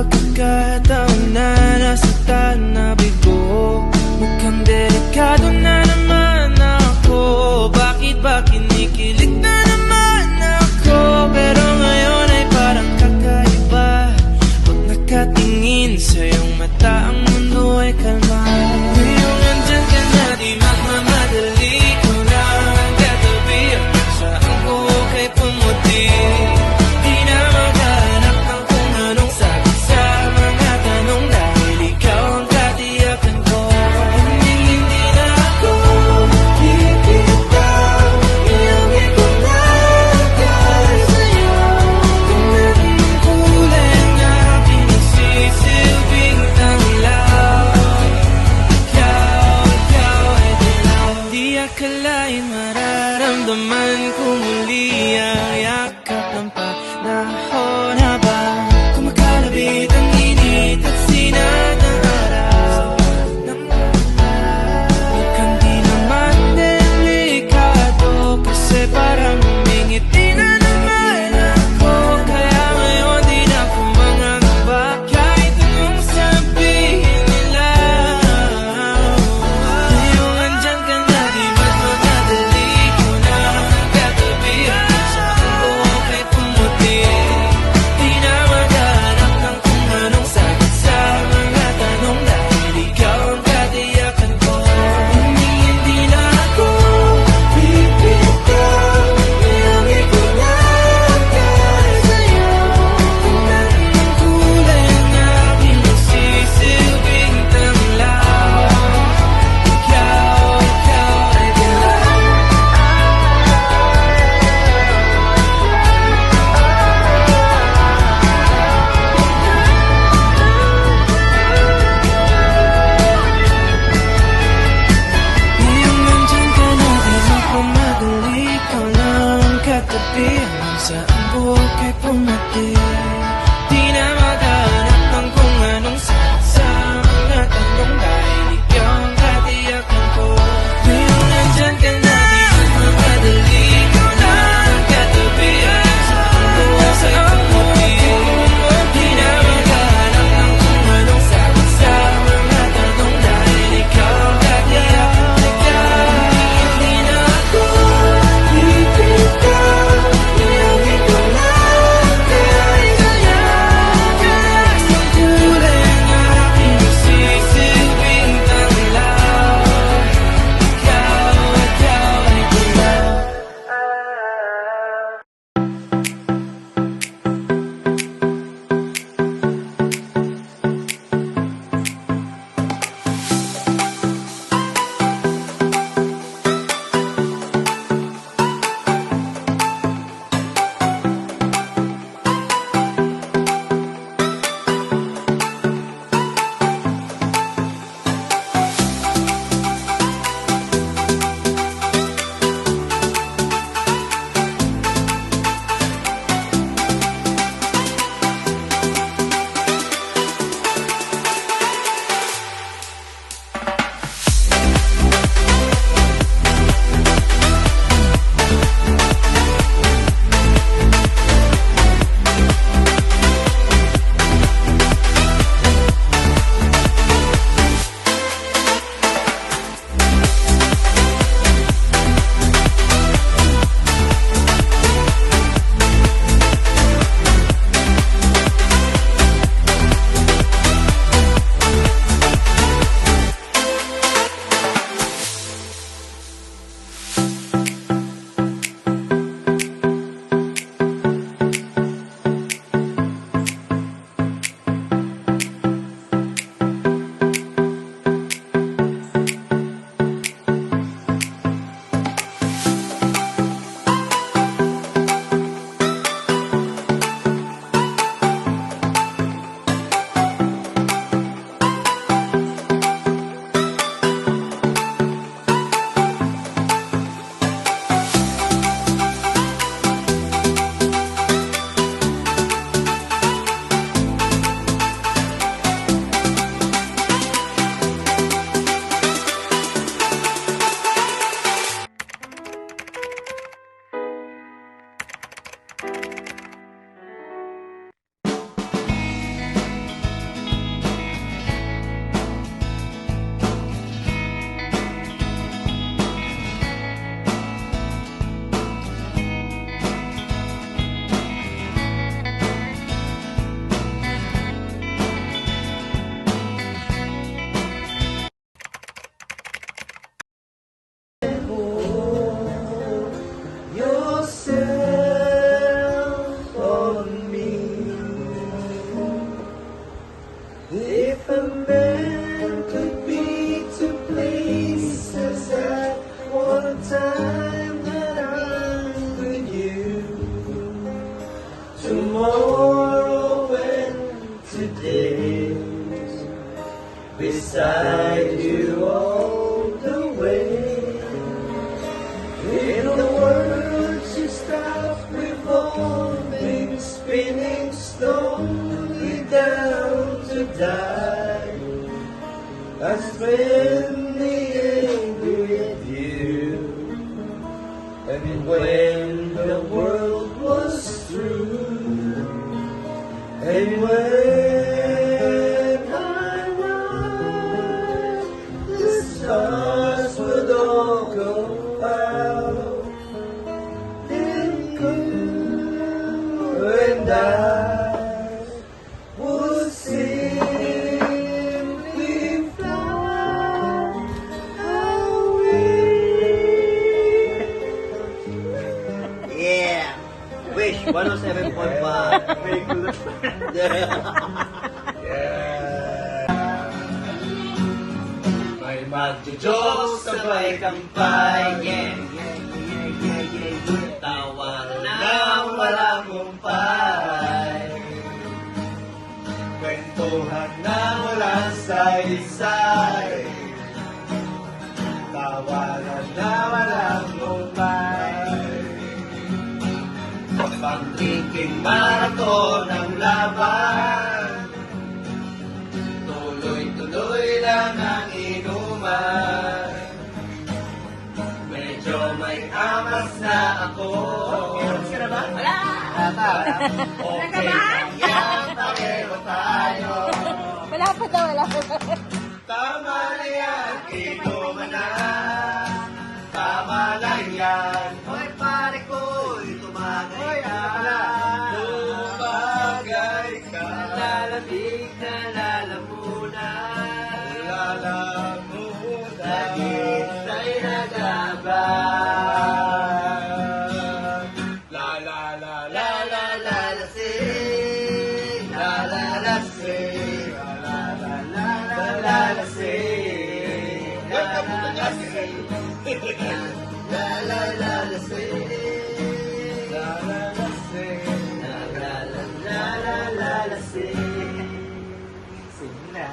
pagkakataon na nasaktan na bigo. Mukhang delikado na naman ako. Bakit ba kinikilig na naman ako? Pero ngayon ay parang kakaiba. Pag nakatingin sa iyong mata, ang mundo ay kalma. Ngayong nandyan ka na, di magmamadali ko na ang katabi. Saan ko kay pumuti? Di na maghanap ng kung anong sagot sa mga tanong, dahil ikaw ang katiyakan ko. Hindi na ako bibitaw. Iyangi ko na dahil sa'yo. Kung anong kulay ang aking nagsisilbing tanglaw. Ikaw ay dilaw. Di akalain mararamdaman ko muli ang yakap ng panahon habang kumakalabit ang init at sinat ng araw. Mukhang di naman delikado, kasi parang umingiti na naman ako. Kaya ngayon di na ako mangangamba, kahit anong sabihin nila. Ngayong andyan ka na, di magmamadali ko na ang katabi. Saan ko kay pumuti? Di na maghanap ng kung anong sagot sa mga tanong, dahil ikaw ang katiyakan ko. Hindi na ako bibitaw. Iyangi ko na dahil sa'yo. Kung anong kulay ang aking nagsisilbing tanglaw. Ikaw ay dilaw. Ngayong nandyan ka na, di magmamadali ko lang katabi. Hanggang saan buhok ay pumati. Di na maghanap ng kung anong sagot sa mga tanong, dahil ikaw ang katiyakan ko. Ngayong nandyan ka na, di magmamadali ko lang katabi. Hanggang saan buhok ay pumati. Di na maghanap ng kung anong sagot sa mga tanong, dahil ikaw ang katiyakan ko. Hindi na ako bibitaw. Iyangi ko na dahil sa'yo. tomorrow and today, beside you all the way. In the world she stops revolving, spinning slowly down to die. I spend the end with you, and when the world was through, and when I was, the stars would all go out, and you and I would simply fly away. Yeah! Wish 107.5. Very good. Yeah. May magjo-joke sabay kampay. Yeah, yeah, yeah, yeah, yeah. Tawa na walang kumpay. Kwentuhan na walang saysay. Tawanan na walang kumpay. Pagtiking marathon ang laban, tuloy-tuloy lang ang inuman. Medyo may amas na ako. Amas ka na ba? Wala! Okay lang yan, pareho tayo. Wala pa daw, wala pa. Tama na yan, inuman na. Tama lang yan. Hoy pare ko, tumagay ka. Tumagay ka. Lalamig na lalamunan. Lalamunan. Nagintay na gaban. La la la la la la la sing. La la la sing. La la la la la la la sing. La la la sing. La la la la sing. La la la sing. La la la la la la la sing. Sing na.